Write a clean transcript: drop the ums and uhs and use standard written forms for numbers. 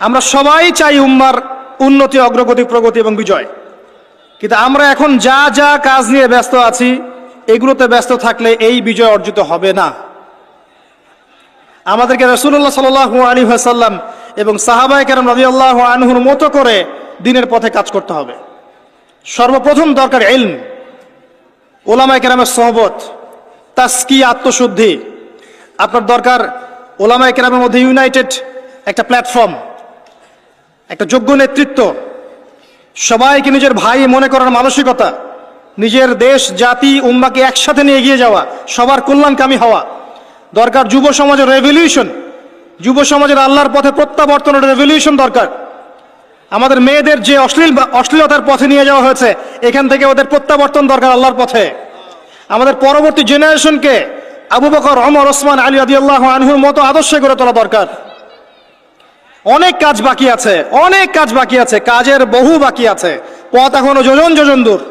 আমরা সবাই চাই উম্মার উন্নতি, অগ্রগতি, প্রগতি এবং বিজয়। কিন্তু আমরা এখন যা যা কাজ নিয়ে ব্যস্ত আছি, এগুলোতে ব্যস্ত থাকলে এই বিজয় অর্জিত হবে না। আমাদেরকে রাসূলুল্লাহ সাল্লাল্লাহু আলাইহি ওয়াসাল্লাম এবং সাহাবায়ে কেরাম রাদিয়াল্লাহু আনহুর মতো করে দ্বীনের পথে কাজ করতে হবে। সর্বপ্রথম দরকার ইলম, ওলামায়ে কেরামের সোহবত, তাসকিয়া, আত্মশুদ্ধি। আপনার দরকার ওলামায়ে কেরামের মধ্যে ইউনাইটেড একটা প্ল্যাটফর্ম, একটা যোগ্য নেতৃত্ব, সবাইকে নিজের ভাই মনে করার মানসিকতা, নিজের দেশ, জাতি, উম্মাকে একসাথে নিয়ে এগিয়ে যাওয়া, সবার কল্যাণকামী হওয়া। দরকার যুব সমাজের রেভলিউশন, যুব সমাজের আল্লাহর পথে প্রত্যাবর্তনের রেভলিউশন দরকার। আমাদের মেয়েদের যে অশ্লীলতার পথে নিয়ে যাওয়া হয়েছে, এখান থেকে ওদের প্রত্যাবর্তন দরকার আল্লাহর পথে। আমাদের পরবর্তী জেনারেশনকে আবু বকর, ওমর, ওসমান, আলী রাদিয়াল্লাহু আনহুর মতো আদর্শে গড়ে তোলা দরকার। অনেক কাজ বাকি আছে, অনেক কাজ বাকি আছে, কাজের বহু বাকি আছে, পথ এখনো যোজন যোজন দূর।